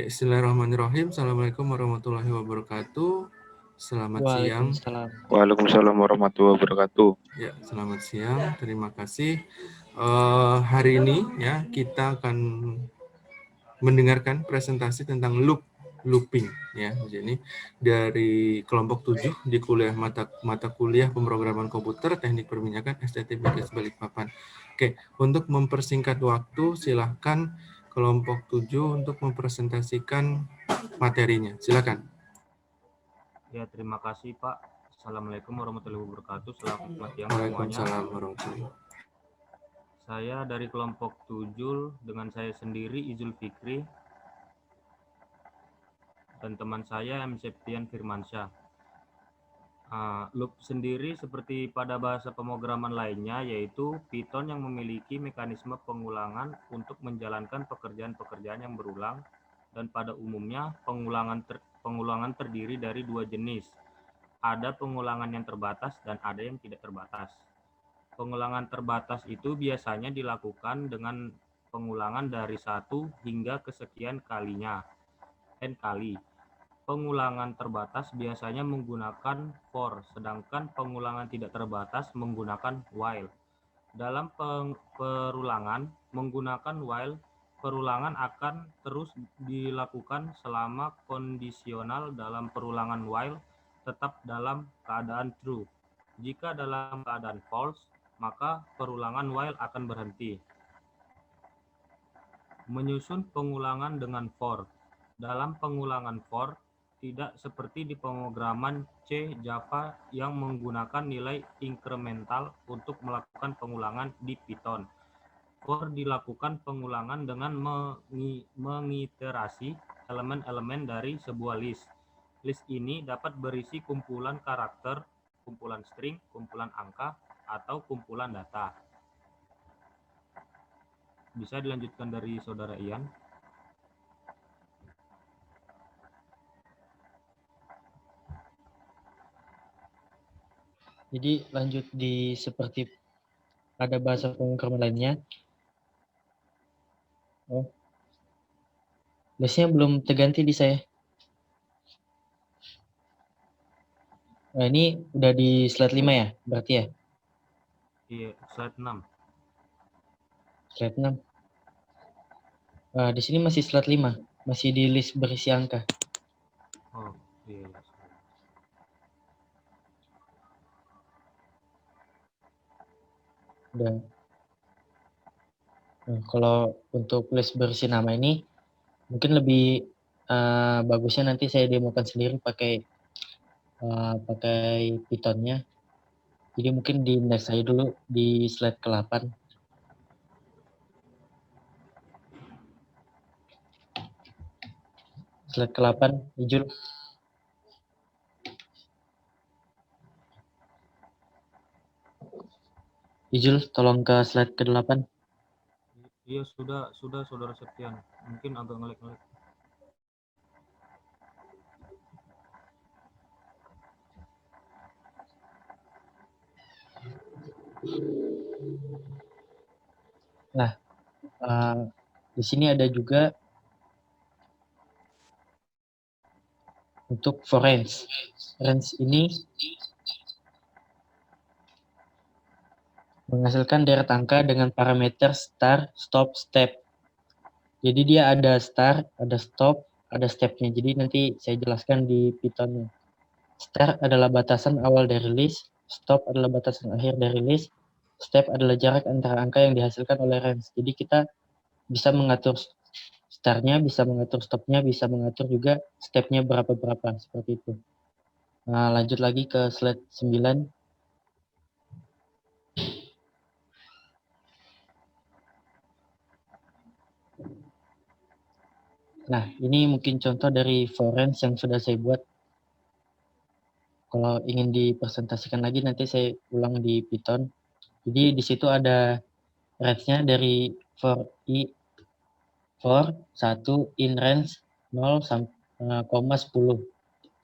Bismillahirrahmanirrahim. Assalamualaikum warahmatullahi wabarakatuh. Selamat siang. Waalaikumsalam. Waalaikumsalam warahmatullahi wabarakatuh. Ya, selamat siang. Terima kasih. Hari ini ya kita akan mendengarkan presentasi tentang looping ya. Jadi dari kelompok 7 di kuliah mata kuliah pemrograman komputer Teknik Perminyakan STT BKS Balikpapan. Oke, untuk mempersingkat waktu silahkan kelompok 7 untuk mempresentasikan materinya. Silakan. Ya, terima kasih Pak. Assalamualaikum warahmatullahi wabarakatuh. Selamat siang semuanya. Waalaikumsalam warahmatullahi wabarakatuh. Saya dari kelompok 7 dengan saya sendiri Izul Fikri dan teman saya M. Septian Firmansyah. Loop sendiri seperti pada bahasa pemrograman lainnya, yaitu Python yang memiliki mekanisme pengulangan untuk menjalankan pekerjaan-pekerjaan yang berulang, dan pada umumnya pengulangan terdiri dari dua jenis. Ada pengulangan yang terbatas dan ada yang tidak terbatas. Pengulangan terbatas itu biasanya dilakukan dengan pengulangan dari 1 hingga kesekian kalinya, n kali. Pengulangan terbatas biasanya menggunakan for, sedangkan pengulangan tidak terbatas menggunakan while. Dalam perulangan menggunakan while, perulangan akan terus dilakukan selama kondisional dalam perulangan while tetap dalam keadaan true. Jika dalam keadaan false, maka perulangan while akan berhenti. Menyusun pengulangan dengan for. Dalam pengulangan for, tidak seperti di pemrograman C Java yang menggunakan nilai inkremental untuk melakukan pengulangan di Python. For dilakukan pengulangan dengan mengiterasi elemen-elemen dari sebuah list. List ini dapat berisi kumpulan karakter, kumpulan string, kumpulan angka, atau kumpulan data. Bisa dilanjutkan dari Saudara Ian. Jadi lanjut di seperti pada bahasa pemrograman lainnya. Oh, biasanya belum terganti di saya. Nah, ini udah di slide 5 ya, berarti ya? Iya, slide 6. Slide 6. Di sini masih slide 5, masih di list berisi angka. Oh, iya. Udah. Nah, kalau untuk list berisi nama ini, mungkin lebih bagusnya nanti saya demokan sendiri pakai Python-nya. Jadi mungkin di next saya dulu di slide ke-8. Slide ke-8, Ijul. Ijul, tolong ke slide ke-8. Iya, sudah Saudara Septian. Mungkin agak ngelik-ngelik. Nah, di sini ada juga untuk for range. Range ini menghasilkan deret angka dengan parameter start, stop, step. Jadi dia ada start, ada stop, ada stepnya. Jadi nanti saya jelaskan di Python-nya. Start adalah batasan awal dari list, stop adalah batasan akhir dari list, step adalah jarak antara angka yang dihasilkan oleh range. Jadi kita bisa mengatur start-nya, bisa mengatur stop-nya, bisa mengatur juga step-nya berapa-berapa, seperti itu. Nah, lanjut lagi ke slide 9. Nah, ini mungkin contoh dari for range yang sudah saya buat. Kalau ingin dipresentasikan lagi, nanti saya ulang di Python. Jadi di situ ada range-nya dari for 1 in range 0 sampai 10.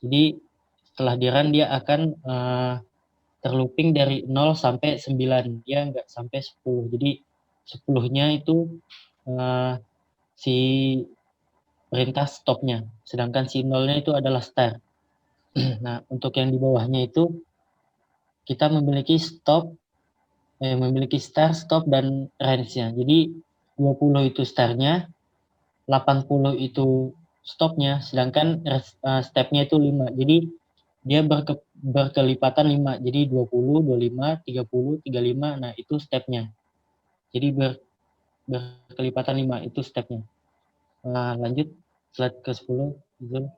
Jadi setelah di run dia akan terlooping dari 0 sampai 9. Dia nggak sampai 10. Jadi 10-nya itu si perintah stopnya, sedangkan si nolnya itu adalah start. Nah, untuk yang di bawahnya itu kita memiliki memiliki start, stop, dan range-nya. Jadi 20 itu startnya, 80 itu stopnya, sedangkan step-nya itu 5. Jadi dia berkelipatan 5. Jadi 20, 25, 30, 35, nah itu step-nya. Jadi berkelipatan 5 itu step-nya. Nah, lanjut slide ke 10. Izul.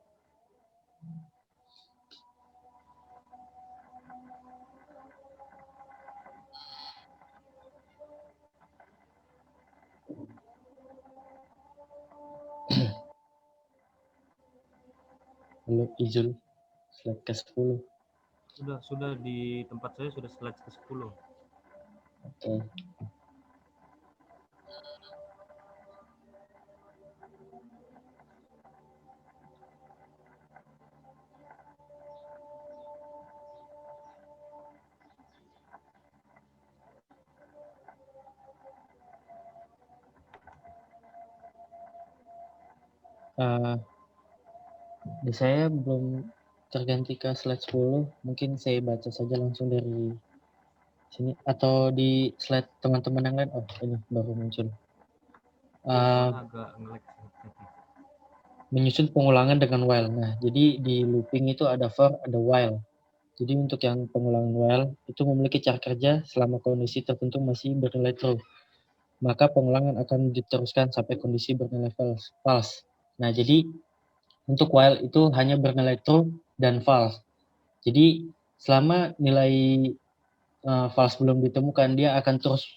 Lalu Izul, slide ke 10. Sudah di tempat saya sudah slide ke-10. Oke. Di saya belum terganti ke slide 10. Mungkin saya baca saja langsung dari sini atau di slide teman-teman yang lain. Oh, ini baru muncul. Agak nge-lag. Menyusun pengulangan dengan while. Nah, jadi di looping itu ada for, ada while. Jadi untuk yang pengulangan while itu memiliki cara kerja selama kondisi tertentu masih bernilai true. Maka pengulangan akan diteruskan sampai kondisi bernilai false. Nah, jadi untuk while itu hanya bernilai true dan false. Jadi selama nilai false belum ditemukan, dia akan terus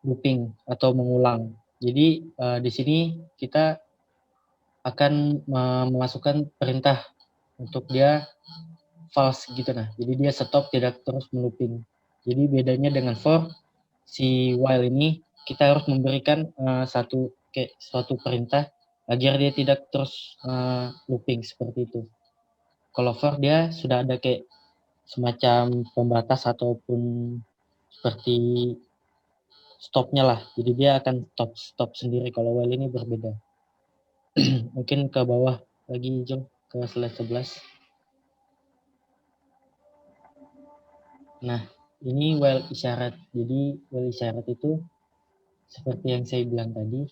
looping atau mengulang. Jadi di sini kita akan memasukkan perintah untuk dia false gitu nah. Jadi dia stop, tidak terus melooping. Jadi bedanya dengan for, si while ini kita harus memberikan suatu perintah agar dia tidak terus looping seperti itu. Kalau for dia sudah ada kayak semacam pembatas ataupun seperti stopnya lah. Jadi dia akan stop sendiri. Kalau while ini berbeda. Mungkin ke bawah lagi Jom, ke slide 11. Nah, ini while isyarat. Jadi while isyarat itu seperti yang saya bilang tadi,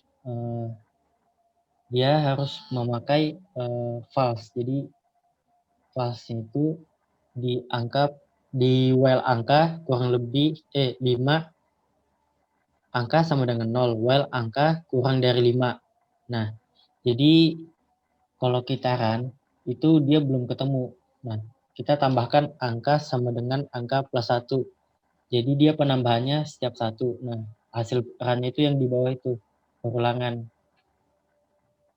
dia harus memakai false. Jadi false itu di while angka kurang lebih 5 angka sama dengan 0, while angka kurang dari 5. Nah, jadi kalau kita run itu dia belum ketemu. Nah, kita tambahkan angka sama dengan angka plus 1. Jadi dia penambahannya setiap 1. Nah, hasil run itu yang di bawah itu, pengulangan.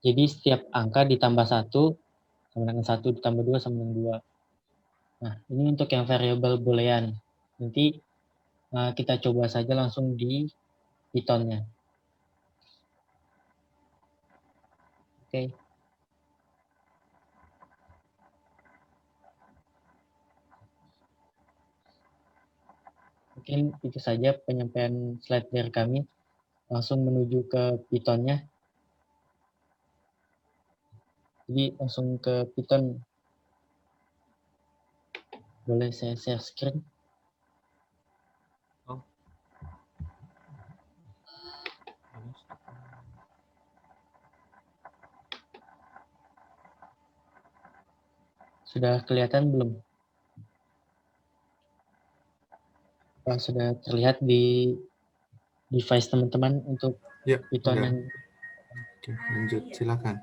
Jadi setiap angka ditambah 1 sama dengan 1 ditambah 2 sama dengan 2. Nah, ini untuk yang variabel boolean. Nanti kita coba saja langsung di Python-nya. Oke. Mungkin itu saja penyampaian slide dari kami. Langsung menuju ke Python-nya. Jadi langsung ke Python. Boleh saya share screen? Oh. Sudah kelihatan belum? Apa sudah terlihat di device teman-teman untuk Ya, Python udah. yang Oke, lanjut, silakan.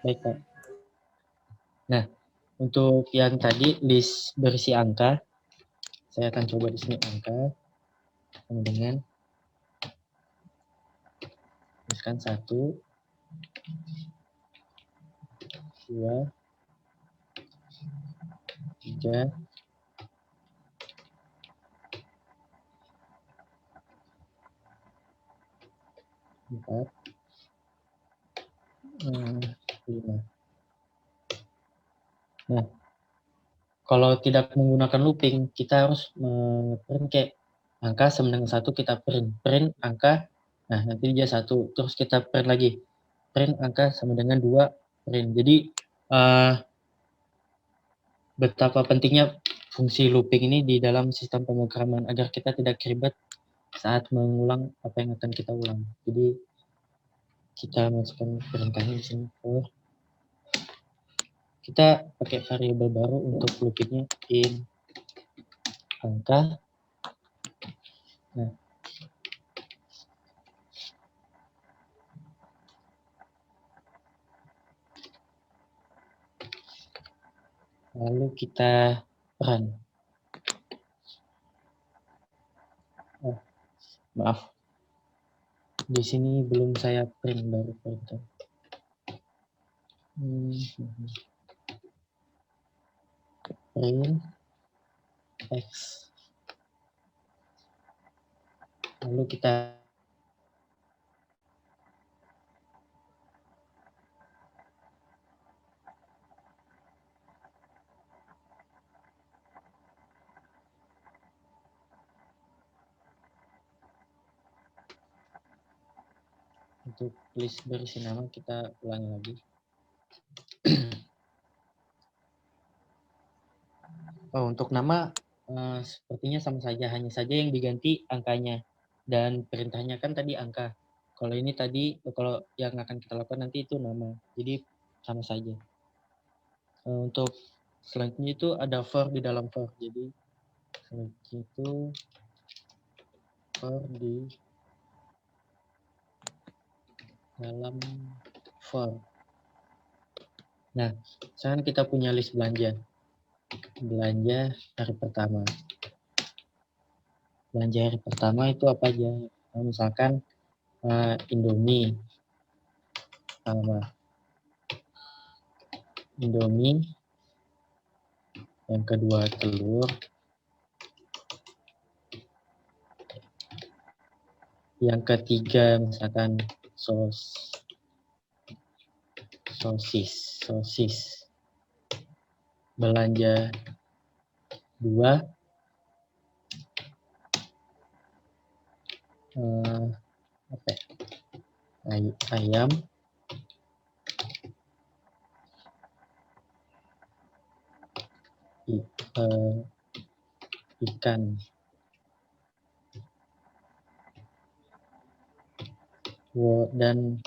baik, Pak. Nah, untuk yang tadi list berisi angka, saya akan coba di sini angka sama dengan tuliskan 1, 2, 3, 4, 5. Nah, kalau tidak menggunakan looping, kita harus print kayak angka sama dengan 1, kita print angka, nah nanti dia 1, terus kita print lagi. print angka sama dengan 2 print. Jadi betapa pentingnya fungsi looping ini di dalam sistem pemrograman agar kita tidak ribet saat mengulang apa yang akan kita ulang. Jadi kita masukkan perintahnya di sini for. Kita pakai variabel baru untuk loopingnya in angka. Nah, lalu kita run. Oh, maaf. Di sini belum saya print, baru print. Print X. Lalu kita untuk list berisi nama kita ulangi lagi. Oh, untuk nama sepertinya sama saja, hanya saja yang diganti angkanya dan perintahnya kan tadi angka. Kalau ini tadi, kalau yang akan kita lakukan nanti itu nama, jadi sama saja. Untuk selanjutnya itu ada for di dalam for, jadi selanjutnya itu for di dalam for. Nah, sekarang kita punya list belanja hari pertama. Belanja hari pertama itu apa aja? Nah, misalkan Indomie, Indomie, yang kedua telur, yang ketiga misalkan sosis. Belanja 2, ayam, ikan, dan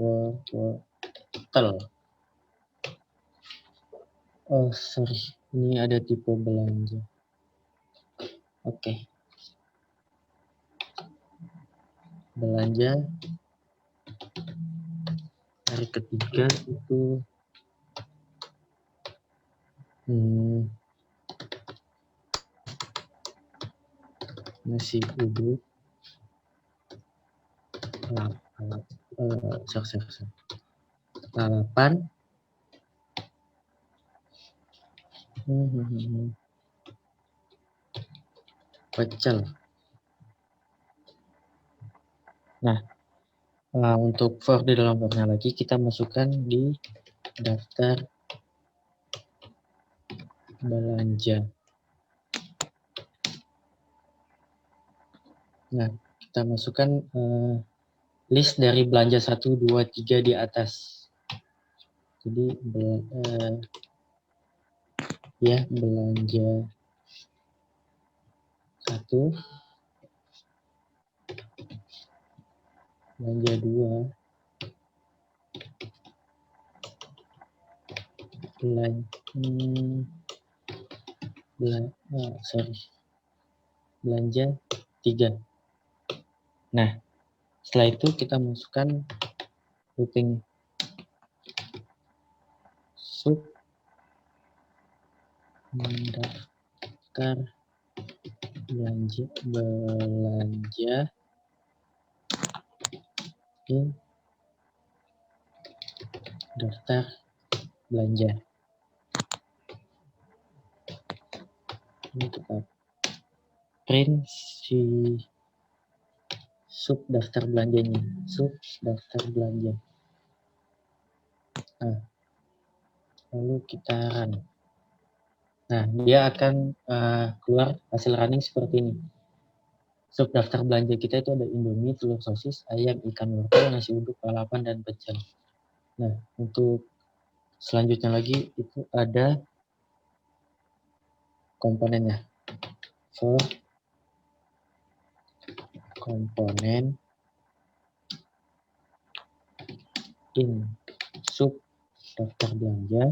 wortel. Oh sorry, ini ada tipe belanja. Oke. Belanja hari ketiga itu nasi uduk, 8, pecel. Nah, untuk for di dalam fornya lagi kita masukkan di daftar belanja. Nah, kita masukkan list dari belanja 1, 2, 3 di atas. Jadi belanja 1, belanja 2, belanja 3. Nah, setelah itu kita masukkan looping sub daftar belanja in daftar belanja. Ini kita print si sub daftar belanjanya, Nah, lalu kita run. Nah, dia akan keluar hasil running seperti ini. subdaftar belanja kita itu ada Indomie, telur sosis, ayam, ikan wortel, nasi uduk, lalapan, dan pecel. Nah, untuk selanjutnya lagi itu ada komponennya. For komponen in sub daftar belanja,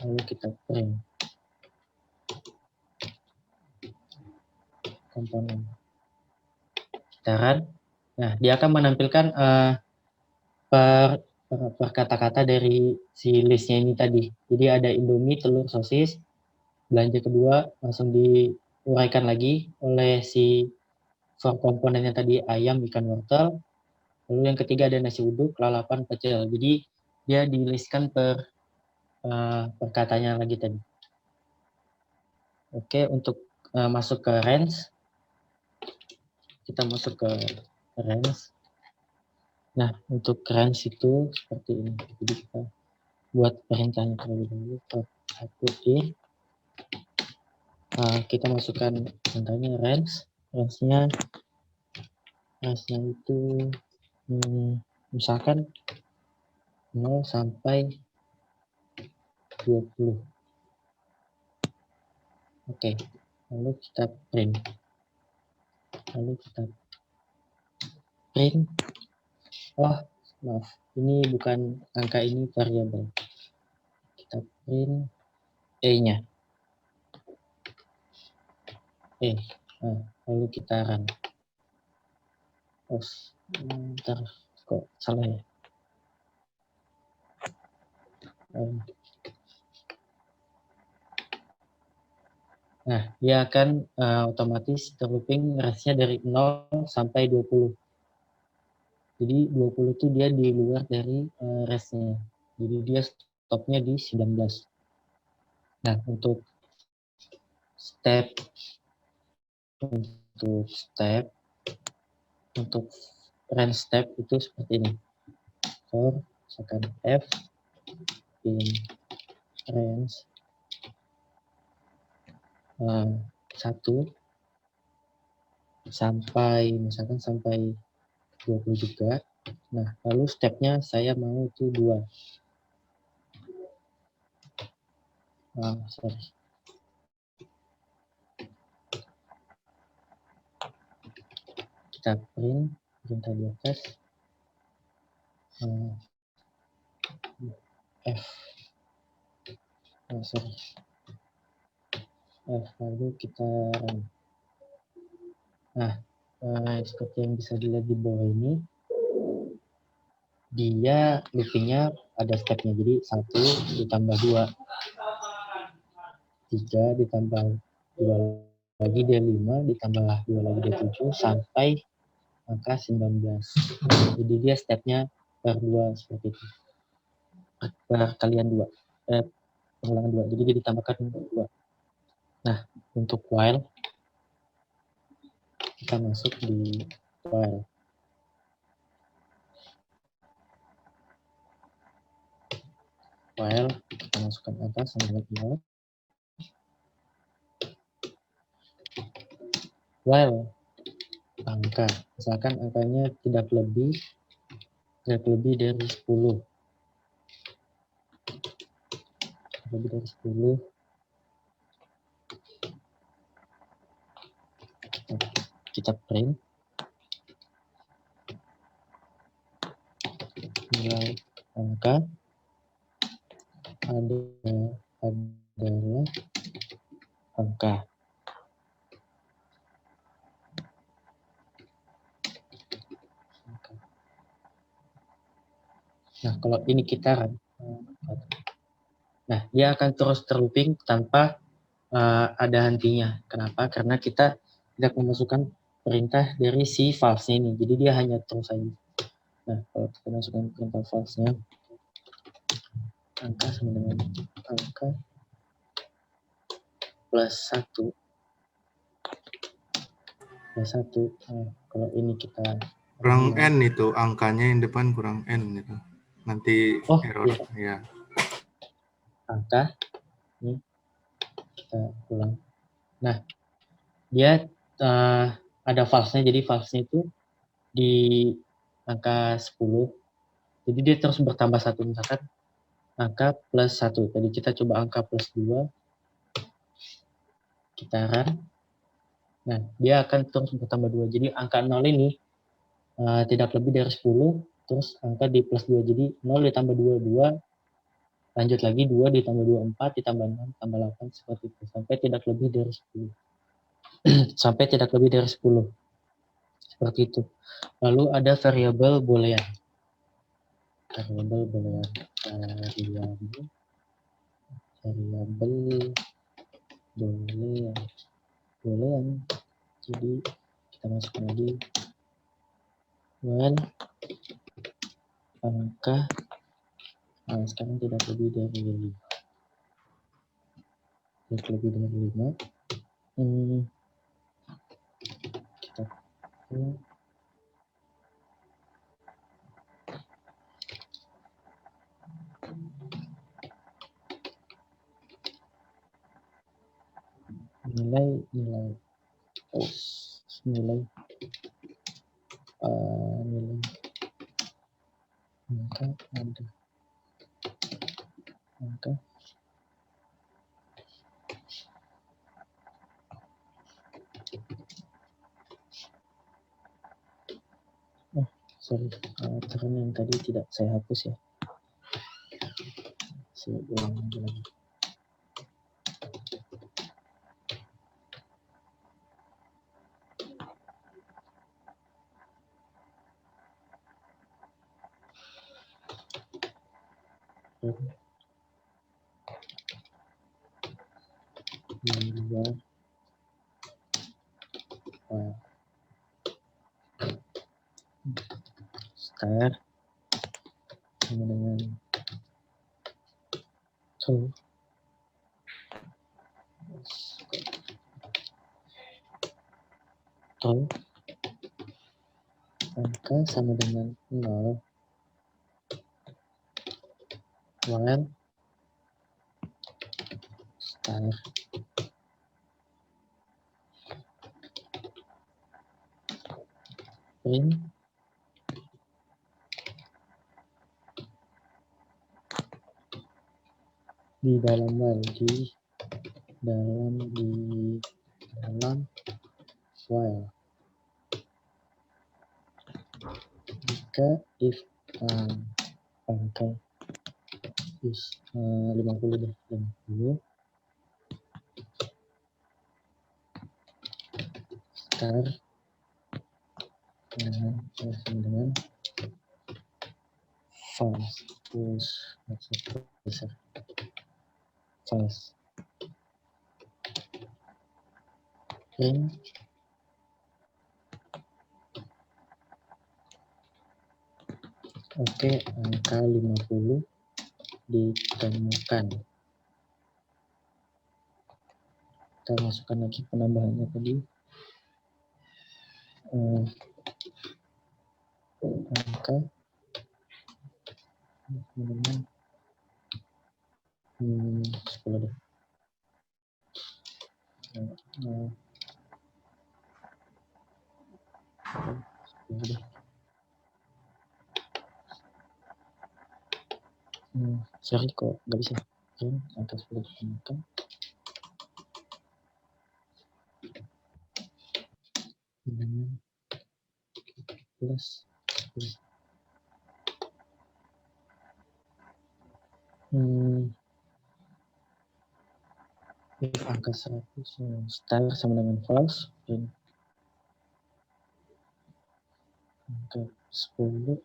lalu kita print komponen sekitaran. Nah, dia akan menampilkan per kata-kata dari si listnya ini tadi. Jadi ada Indomie, telur, sosis. Belanja kedua langsung diuraikan lagi oleh si for komponennya tadi, ayam, ikan wortel. Lalu yang ketiga ada nasi uduk, lalapan, pecel. Jadi dia di-listkan per katanya lagi tadi. Oke, untuk masuk ke range, kita masuk ke range. Nah, untuk range itu seperti ini. Jadi kita buat perintahnya terlebih dahulu. Ikuti. Kita masukkan perintahnya range. Range-nya itu misalkan 0 sampai 20. Oke, lalu kita print. Oh, maaf, ini bukan angka, ini variabel. Kita print E-nya. Lalu kita run. Bentar, kok salah ya? Nah, dia akan otomatis terlooping range-nya dari 0 sampai 20. Jadi 20 itu dia di luar dari range-nya. Jadi dia stopnya di 19. Nah, untuk range step itu seperti ini. For misalkan F in range 1 sampai misalkan sampai 20 juga. Nah, lalu stepnya saya mau itu 2. Kita print di atas F. Lalu kita run. Nah, seperti yang bisa dilihat di bawah ini, dia loopingnya ada stepnya. Jadi 1 ditambah 2, 3 ditambah 2 lagi dia 5, ditambah 2 lagi dia 7, sampai angka 19. Jadi dia stepnya per 2 seperti itu. Perkalian 2. Pengulangan 2. Jadi dia ditambahkan 2. Nah, untuk while, kita masuk di while. While, kita masukkan angka sama dengan 0. While angka, misalkan angkanya tidak lebih dari 10. Lebih dari 10. Kita print nilai angka adalah angka. Nah, kalau ini kita run, nah dia akan terus terlooping tanpa ada hentinya. Kenapa? Karena kita tidak memasukkan perintah dari si false-nya ini. Jadi dia hanya terus saja. Nah, kalau kita masukkan perintah false-nya, angka sama dengan angka plus 1. Kalau ini kita Kurang N itu, angkanya yang depan kurang N itu. Nanti error. Iya. Ya. Angka, ini kita ulang. Nah, dia ada false-nya, jadi false-nya itu di angka 10. Jadi dia terus bertambah 1, misalkan angka plus 1. Tadi kita coba angka plus 2, kita run. Nah, dia akan terus bertambah 2. Jadi angka 0 ini tidak lebih dari 10, terus angka di plus 2. Jadi 0 ditambah 2, 2, lanjut lagi 2 ditambah 2, 4, ditambah 6, tambah 8, seperti itu. Sampai tidak lebih dari 10. Sampai tidak lebih dari 10. Seperti itu. Lalu ada variabel boolean. Variabel boolean. Variabel boolean. Jadi kita masukkan lagi when angka sekarang tidak lebih dari 5. Tidak lebih dari 5. Kita nilai angka sorry, karena yang tadi tidak saya hapus ya. Saya ulang lagi. Star sama dengan angka sama dengan 0 while star print di dalam while while jika if angka is 50 deh, 50 star sama dengan false print oke, angka 50 ditemukan. Kita masukkan lagi penambahannya tadi. Angka dengan 10 deh. Sorry kok nggak bisa. Angka 10 ditemukan. Dengan plus 10. If angka 100 star sama dengan false, dan angka 10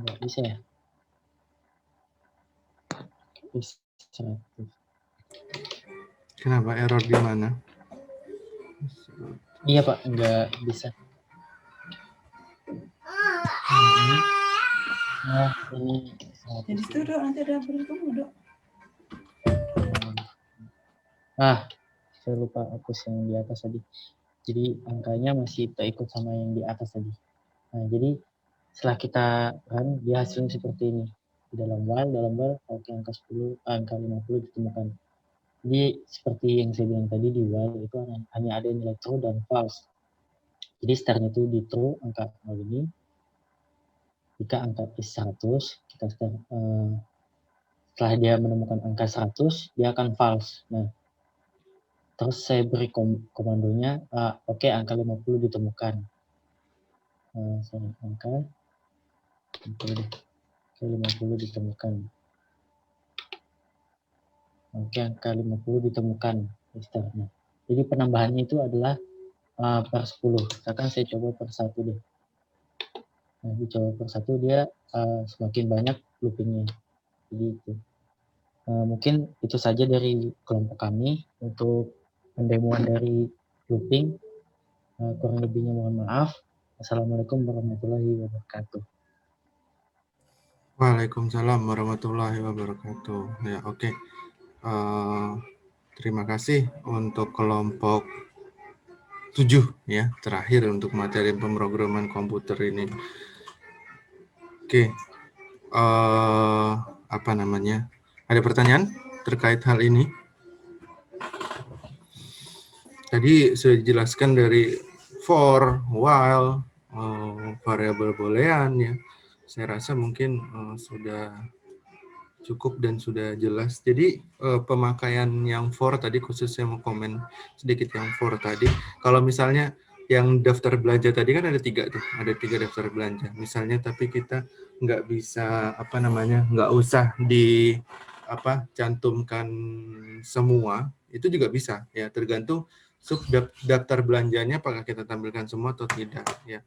nggak bisa ya. Is 100. Kenapa error di mana? Iya Pak, nggak bisa. Nah, ini Jadi itu dok, nanti ada bertemu dok. Saya lupa hapus yang di atas tadi. Jadi angkanya masih terikut sama yang di atas tadi. Nah, jadi setelah kita run, dia hasilnya seperti ini. Di dalam while, oke, angka 10, angka 50 ditemukan. Jadi seperti yang saya bilang tadi, di while itu hanya ada nilai true dan false. Jadi startnya itu di true, angka ini. Jika angka is 100, kita start, setelah dia menemukan angka 100, dia akan false. Nah, terus saya beri komandonya, oke, angka 50 ditemukan. Angka 50 ditemukan. Oke, angka 50 ditemukan di startnya. Jadi penambahannya itu adalah per 10. Misalkan saya coba per 1 deh. Nah, dicoba per 1 dia semakin banyak loopingnya. Jadi itu. Mungkin itu saja dari kelompok kami untuk pendemoan dari looping. Kurang lebihnya mohon maaf. Assalamualaikum warahmatullahi wabarakatuh. Waalaikumsalam warahmatullahi wabarakatuh. Ya, oke. Terima kasih untuk kelompok 7 ya, terakhir untuk materi pemrograman komputer ini. Oke. Apa namanya? Ada pertanyaan terkait hal ini? Tadi sudah dijelaskan dari for, while, variabel boolean ya. Saya rasa mungkin sudah cukup dan sudah jelas. Jadi pemakaian yang for tadi, khususnya mau komen sedikit yang for tadi. Kalau misalnya yang daftar belanja tadi kan ada 3 tuh, ada 3 daftar belanja. Misalnya tapi kita nggak bisa nggak usah cantumkan semua, itu juga bisa ya, tergantung sub daftar belanjanya apakah kita tampilkan semua atau tidak ya.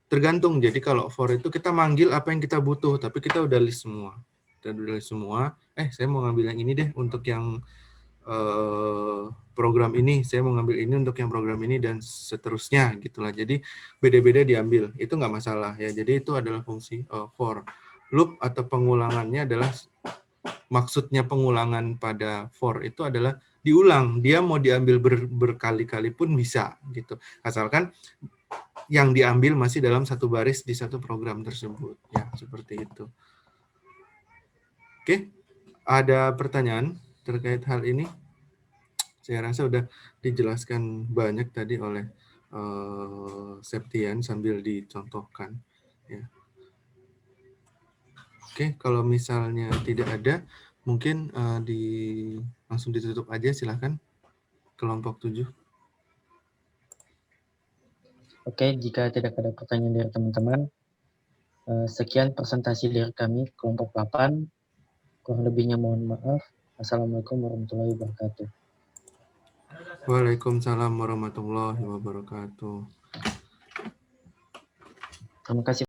Tergantung. Jadi kalau for itu kita manggil apa yang kita butuh, tapi kita udah list semua. Kita udah list semua. Saya mau ngambil yang ini deh untuk yang program ini, saya mau ngambil ini untuk yang program ini dan seterusnya gitulah. Jadi beda-beda diambil, itu nggak masalah ya. Jadi itu adalah fungsi for. Loop atau pengulangannya adalah, maksudnya pengulangan pada for itu adalah diulang. Dia mau diambil berkali-kali pun bisa gitu, asalkan yang diambil masih dalam satu baris di satu program tersebut ya, seperti itu. Oke, ada pertanyaan terkait hal ini? Saya rasa sudah dijelaskan banyak tadi oleh Septian sambil dicontohkan ya. Oke, kalau misalnya tidak ada, mungkin langsung ditutup aja, silahkan kelompok 7. Oke, jika tidak ada pertanyaan dari teman-teman, sekian presentasi dari kami, kelompok 8. Kurang lebihnya mohon maaf. Assalamualaikum warahmatullahi wabarakatuh. Waalaikumsalam warahmatullahi wabarakatuh. Terima kasih.